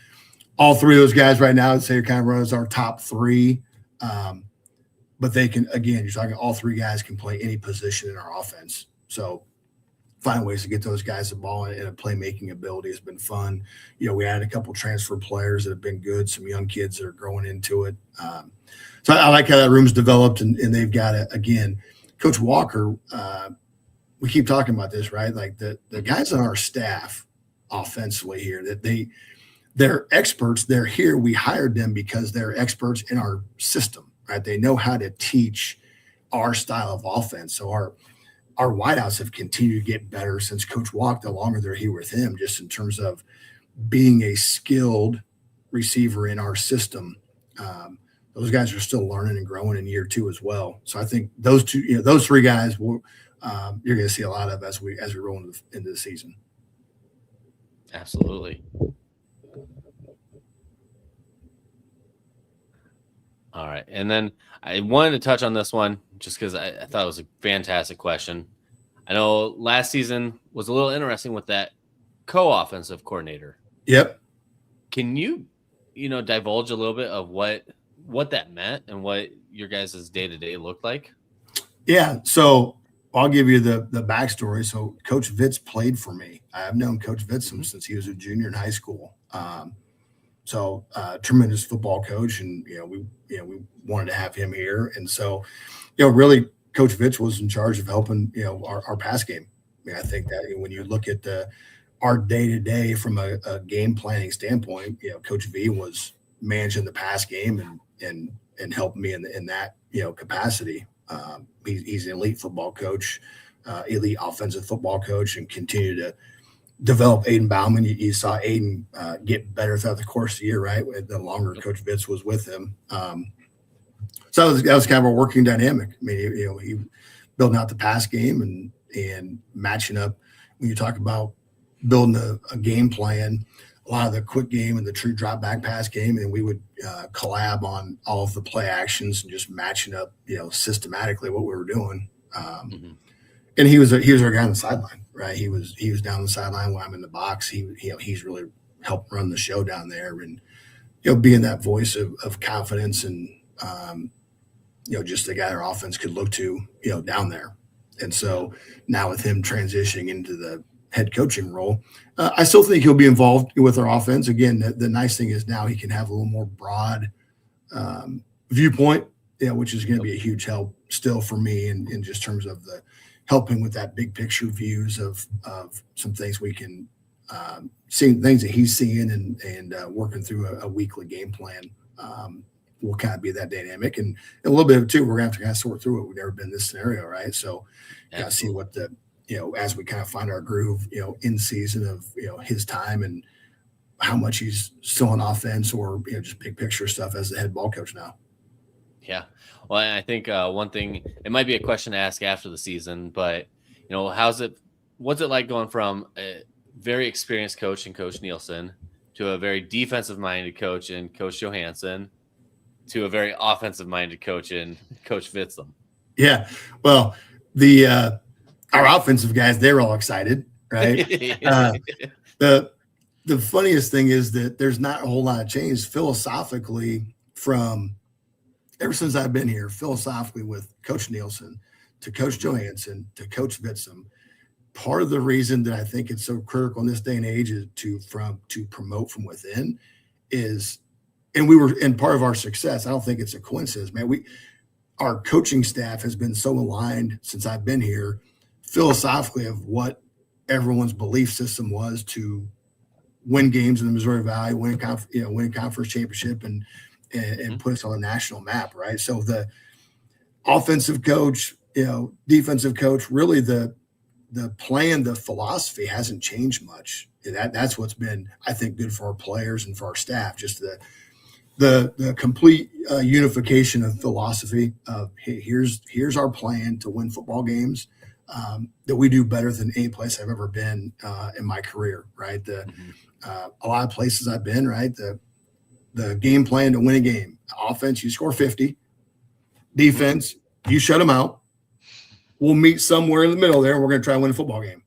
all 3 of those guys right now, I'd say, kind of run as our top 3. But they can, again, you're talking all 3 guys can play any position in our offense. So find ways to get those guys the ball, and a playmaking ability has been fun. We had a couple transfer players that have been good, some young kids that are growing into it. So I like how that room's developed, and they've got again, Coach Walker. We keep talking about this, right? Like the guys on our staff offensively here, that they're experts. They're here. We hired them because they're experts in our system, right? They know how to teach our style of offense. So our wideouts have continued to get better since Coach walked. The longer they're here with him, just in terms of being a skilled receiver in our system. Those guys are still learning and growing in year 2 as well. So I think those 3 guys will you're going to see a lot of as we roll into the season. Absolutely. All right. And then I wanted to touch on this one just because I thought it was a fantastic question. I know last season was a little interesting with that co-offensive coordinator. Yep. Can you, divulge a little bit of what that meant and what your guys' day-to-day looked like? Yeah. So I'll give you the backstory. So Coach Vitz played for me. I've known Coach Vitz since he was a junior in high school. So tremendous football coach, and we wanted to have him here, and so really Coach Vitz was in charge of helping our pass game. I mean, I think that when you look at our day-to-day from a game planning standpoint, Coach V was managing the pass game and helping me in that, capacity. He's an elite football coach, elite offensive football coach, and continue to develop Aiden Bauman. You saw Aiden get better throughout the course of the year, right? The longer Coach Vitz was with him. So that was kind of a working dynamic. I mean, he building out the pass game and matching up. When you talk about building a game plan, a lot of the quick game and the true drop back pass game, and we would collab on all of the play actions and just matching up, systematically what we were doing. And he was our guy on the sideline, right? He was down the sideline when I'm in the box. He's really helped run the show down there, and being that voice of confidence and just the guy our offense could look to, down there. And so now with him transitioning into the head coaching role, I still think he'll be involved with our offense. Again, the nice thing is now he can have a little more broad viewpoint, which is going to be a huge help still for me in just terms of the helping with that big picture views of some things we can seeing things that he's seeing and working through a weekly game plan. Will kind of be that dynamic, and a little bit of it too. We're gonna have to kind of sort through it. We've never been in this scenario, right? So, see what the as we kind of find our groove, in season of his time and how much he's still on offense or just big picture stuff as the head ball coach now. Yeah, well, I think one thing, it might be a question to ask after the season, but what's it like going from a very experienced coach in Coach Nielsen to a very defensive minded coach in Coach Johansson to a very offensive-minded coach in Coach Vitzum? Yeah, well, our offensive guys, they're all excited, right? The funniest thing is that there's not a whole lot of change philosophically from ever since I've been here, philosophically with Coach Nielsen to Coach Johansson to Coach Vitzum. Part of the reason that I think it's so critical in this day and age is to promote from within is. And part of our success, I don't think it's a coincidence, man. Our coaching staff has been so aligned since I've been here, philosophically, of what everyone's belief system was to win games in the Missouri Valley, win conference championship, and put us on a national map, right? So the offensive coach, defensive coach, really the plan, the philosophy hasn't changed much. That's what's been, I think, good for our players and for our staff. Just the complete unification of philosophy of, hey, here's our plan to win football games that we do better than any place I've ever been in my career, right? A lot of places I've been, right? The game plan to win a game. Offense, you score 50. Defense, you shut them out. We'll meet somewhere in the middle there, and we're going to try to win a football game,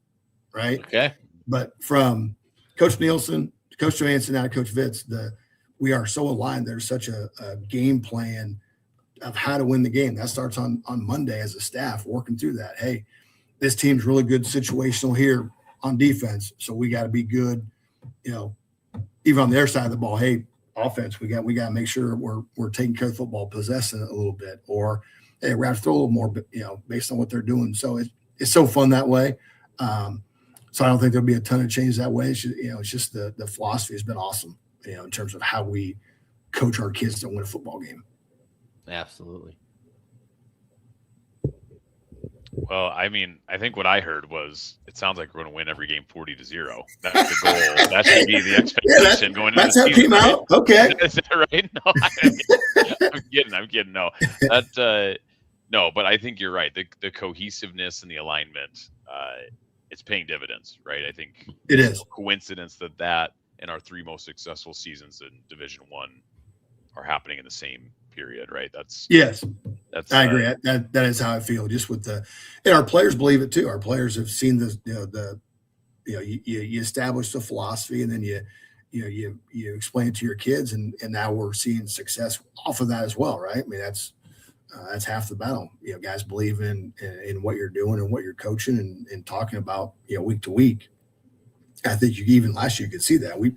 right? Okay. But from Coach Nielsen to Coach Johansson now to Coach Vitz, we are so aligned. There's such a game plan of how to win the game. That starts on Monday as a staff working through that. Hey, this team's really good situational here on defense, so we got to be good. Even on their side of the ball. Hey, offense, we got to make sure we're taking care of football, possessing it a little bit, or hey, we're going to throw a little more, based on what they're doing. So it's so fun that way. So I don't think there'll be a ton of change that way. It's just the philosophy has been awesome. In terms of how we coach our kids to win a football game. Absolutely. Well, I mean, I think what I heard was it sounds like we're going to win every game 40-0. That's the goal. That should be the expectation going into the season. That's how it came out. Okay. Is that right? No, I'm kidding. No, no, but I think you're right. The cohesiveness and the alignment, it's paying dividends, right? I think it is no coincidence that and our three most successful seasons in Division I are happening in the same period, right? I agree. That is how I feel. Just with and our players believe it too. Our players have seen this. You establish the philosophy, and then you explain it to your kids, and now we're seeing success off of that as well, right? I mean, that's half the battle. Guys believe in what you're doing and what you're coaching and talking about, week to week. I think even last year you could see that. We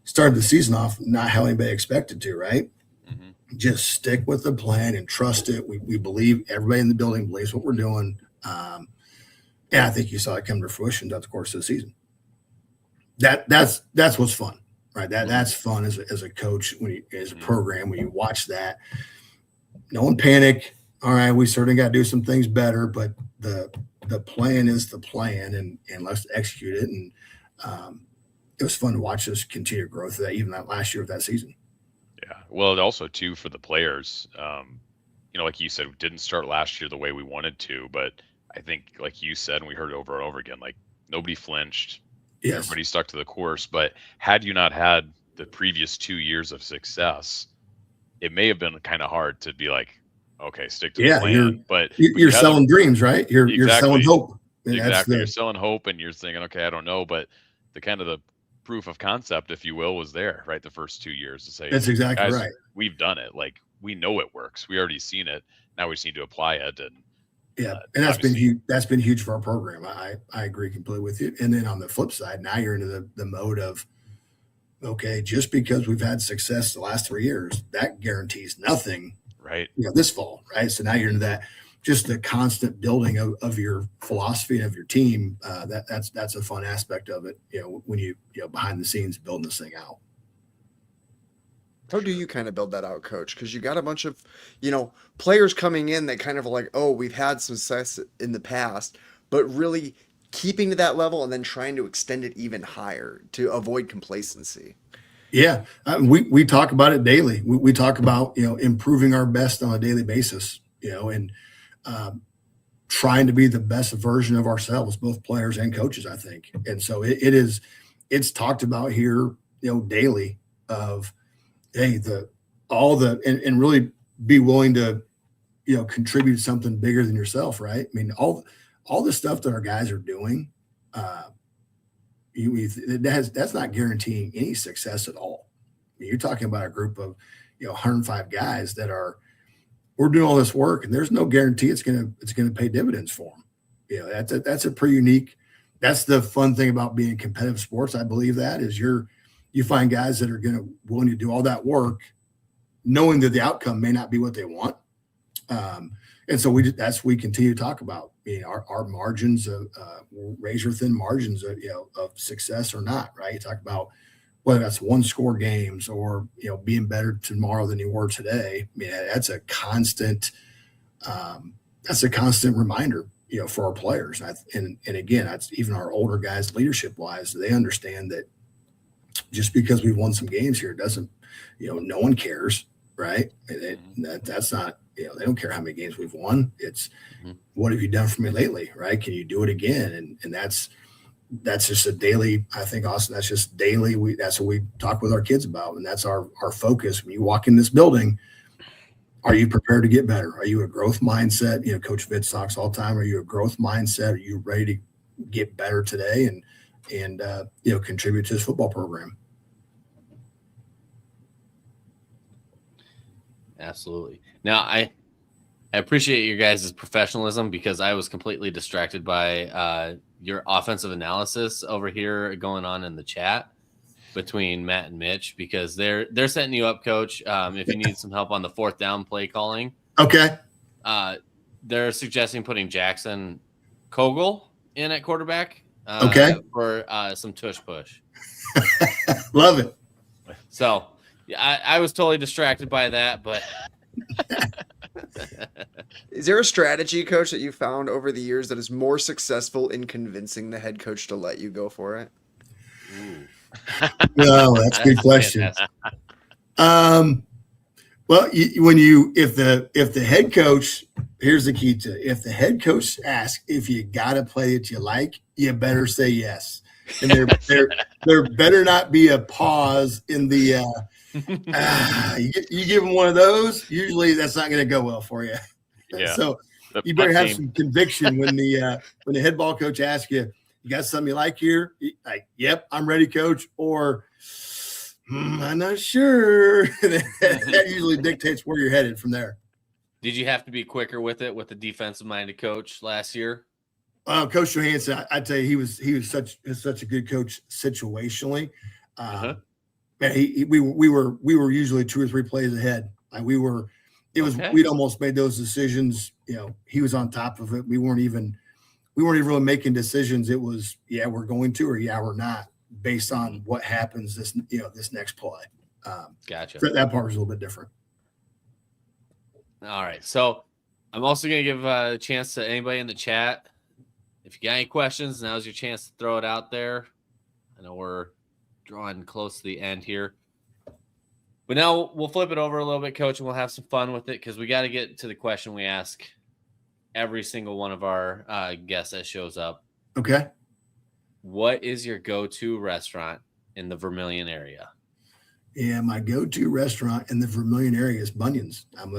started the season off not how anybody expected to, right? Mm-hmm. Just stick with the plan and trust it. We believe, everybody in the building believes what we're doing. And I think you saw it come to fruition throughout the course of the season. that's what's fun, right? That's fun as a coach as a program when you watch that. No one panic. All right, we certainly got to do some things better, but the plan is the plan, and let's execute it. And it was fun to watch us continue growth of that, even that last year of that season. Yeah. Well, also too for the players, like you said, we didn't start last year the way we wanted to, but I think, like you said, and we heard over and over again, like nobody flinched. Yes. Everybody stuck to the course. But had you not had the previous 2 years of success, it may have been kind of hard to be like, okay, stick to the plan. But you're selling dreams, right? You're selling hope. Exactly. You're selling hope, and you're thinking, okay, I don't know, but the kind of the proof of concept, if you will, was there, right? The first 2 years to say, that's exactly guys, right. We've done it. Like, we know it works. We already seen it. Now we just need to apply it. And and that's been huge. That's been huge for our program. I agree completely with you. And then on the flip side, now you're into the mode of, okay, just because we've had success the last 3 years, that guarantees nothing. Right. This fall, right? So now you're into that, just the constant building of your philosophy and of your team. That's a fun aspect of it. When you behind the scenes building this thing out. How do you kind of build that out, Coach? Because you got a bunch of, players coming in that kind of like, oh, we've had success in the past, but really keeping to that level and then trying to extend it even higher to avoid complacency. Yeah, we talk about it daily. We talk about improving our best on a daily basis. And trying to be the best version of ourselves, both players and coaches, I think. And so it's talked about here, daily of, hey, and really be willing to, contribute something bigger than yourself. Right. I mean, all the stuff that our guys are doing, that's not guaranteeing any success at all. I mean, you're talking about a group of 105 guys that we're doing all this work, and there's no guarantee it's gonna pay dividends for them. That's a pretty unique. That's the fun thing about being in competitive sports. I believe that is you find guys that are willing to do all that work, knowing that the outcome may not be what they want. And so we continue to talk about our margins of razor thin margins of success or not, right? You talk about whether that's 1-score games or being better tomorrow than you were today. I mean, that's a constant reminder for our players. And again, that's even our older guys leadership wise. They understand that just because we've won some games here doesn't no one cares, right? That's not. They don't care how many games we've won. It's what have you done for me lately, right? Can you do it again? And that's just a daily. I think, Austin, that's just daily. That's what we talk with our kids about, and that's our focus. When you walk in this building, are you prepared to get better? Are you a growth mindset? Coach Fitz talks all the time. Are you a growth mindset? Are you ready to get better today and contribute to this football program? Absolutely. Now, I appreciate your guys' professionalism because I was completely distracted by your offensive analysis over here going on in the chat between Matt and Mitch because they're setting you up, Coach. If you need some help on the 4th down play calling, okay. They're suggesting putting Jackson Kogel in at quarterback. For some tush push. Love it. So. I was totally distracted by that, but is there a strategy, Coach, that you found over the years that is more successful in convincing the head coach to let you go for it? No, that's a good question. Well, if the head coach, here's the key to it. If the head coach asks if you got a play that you like, you better say yes. And there better not be a pause in the you give them one of those, usually that's not going to go well for you. Yeah. So you better have some conviction when the head ball coach asks you got something you like here? Like, yep, I'm ready, coach. Or I'm not sure. That usually dictates where you're headed from there. Did you have to be quicker with it with the defensive-minded coach last year? Coach Johansson, I tell you, he was such a good coach situationally. Man, we were usually 2 or 3 plays ahead. Like we'd almost made those decisions. He was on top of it. We weren't even really making decisions. It was, yeah, we're going to, or yeah, we're not. based on what happens this next play. Gotcha. That part is a little bit different. All right. So I'm also going to give a chance to anybody in the chat. If you got any questions, now's your chance to throw it out there. I know we're drawing close to the end here. But now we'll flip it over a little bit, Coach, and we'll have some fun with it because we got to get to the question we ask every single one of our guests that shows up. Okay. What is your go-to restaurant in the Vermilion area? Yeah, my go-to restaurant in the Vermilion area is Bunyan's. I'm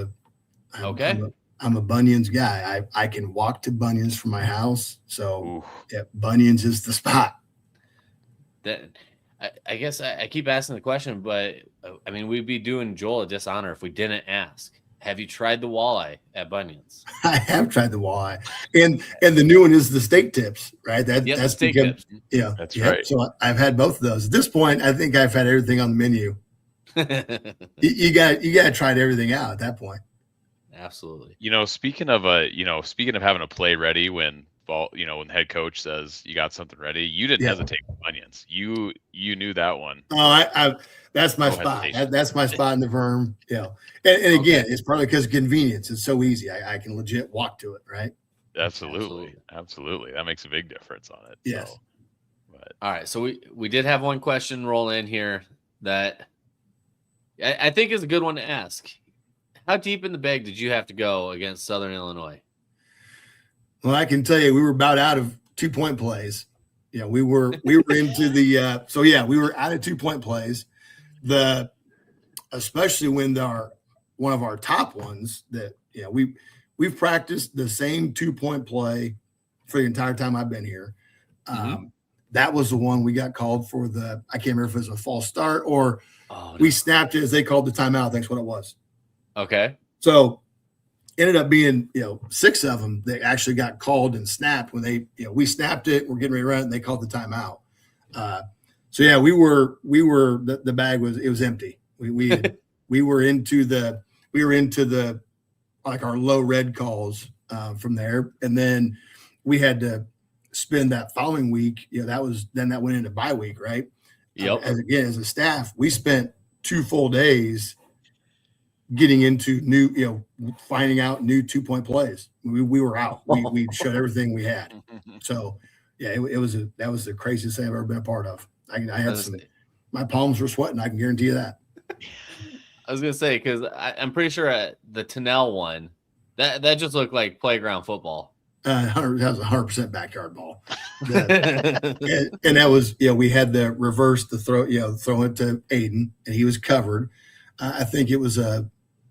a Bunyan's guy. I can walk to Bunyan's from my house, so yeah, Bunyan's is the spot. I guess I keep asking the question, but I mean, we'd be doing Joel a dishonor if we didn't ask. Have you tried the walleye at Bunyan's? I have tried the walleye, and the new one is the steak tips, right? That's steak tips. Yeah, that's right. So I've had both of those. At this point, I think I've had everything on the menu. you got tried everything out at that point. Absolutely. Speaking of having a play ready when the head coach says you got something ready, you didn't hesitate with Onions. You knew that one. Oh, that's my spot. That's my spot in the Verm. Yeah. And again, it's probably because of convenience. It's so easy. I can legit walk to it, right? Absolutely. That makes a big difference on it. Yes. So, all right. So we did have one question roll in here that I think is a good one to ask. How deep in the bag did you have to go against Southern Illinois? Well, I can tell you, we were about out of 2-point plays. Yeah, we were into the we were out of 2-point plays. Especially when one of our top ones that we've practiced the same 2-point play for the entire time I've been here. That was the one we got called for I can't remember if it was a false start or we snapped it as they called the timeout. That's what it was. Okay. So ended up being, 6 of them that actually got called and snapped when we snapped it. We're getting ready to run it and they called the timeout. We were the bag was empty. We were into the like our low red calls from there. And then we had to spend that following week. That went into bye week, right? Yep. As a staff, we spent 2 full days getting into new, finding out new 2-point plays. We were out. We showed everything we had. So that was the craziest thing I've ever been a part of. I had my palms were sweating. I can guarantee you that. I was going to say, cause I'm pretty sure the Tennell one that just looked like playground football. That was 100% backyard ball. And that was, we had the reverse, the throw it to Aiden and he was covered. I think it was a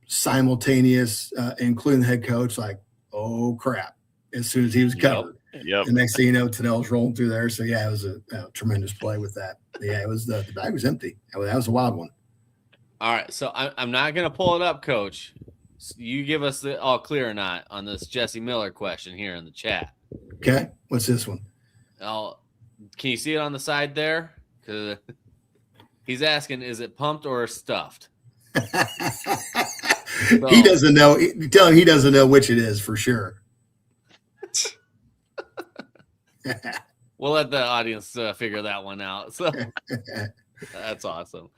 simultaneous, including the head coach, like, oh crap, as soon as he was covered. Yep. The next thing you know, Tennell's rolling through there. So it was a tremendous play with that. It was the bag was empty. That was a wild one. All right. So I'm not going to pull it up, Coach. You give us the all clear or not on this Jesse Miller question here in the chat. Okay. What's this one? Oh, can you see it on the side there? Because he's asking, is it pumped or stuffed? He doesn't know. Tell him he doesn't know which it is for sure. We'll let the audience figure that one out. So that's awesome.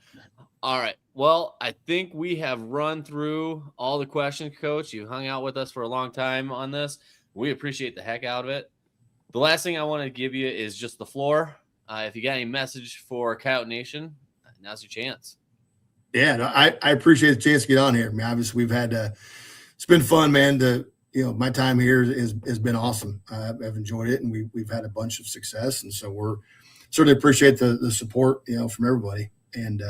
All right. Well, I think we have run through all the questions, Coach. You hung out with us for a long time on this. We appreciate the heck out of it. The last thing I want to give you is just the floor. If you got any message for Coyote Nation, now's your chance. Yeah, no, I appreciate the chance to get on here. I mean, obviously, we've had it's been fun, man. My time here has been awesome. I've enjoyed it, and we've had a bunch of success, and so we're certainly appreciate the support, from everybody. And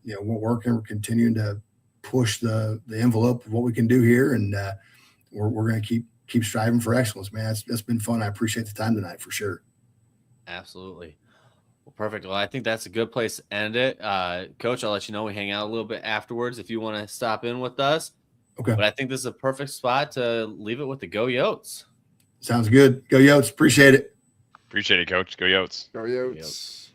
we're working, we're continuing to push the envelope of what we can do here, and we're going to keep striving for excellence, man. It's been fun. I appreciate the time tonight for sure. Absolutely. Well, perfect. Well, I think that's a good place to end it. Coach, I'll let you know we hang out a little bit afterwards if you want to stop in with us. Okay. But I think this is a perfect spot to leave it with the Go Yotes. Sounds good. Go Yotes. Appreciate it. Appreciate it, Coach. Go Yotes. Go Yotes.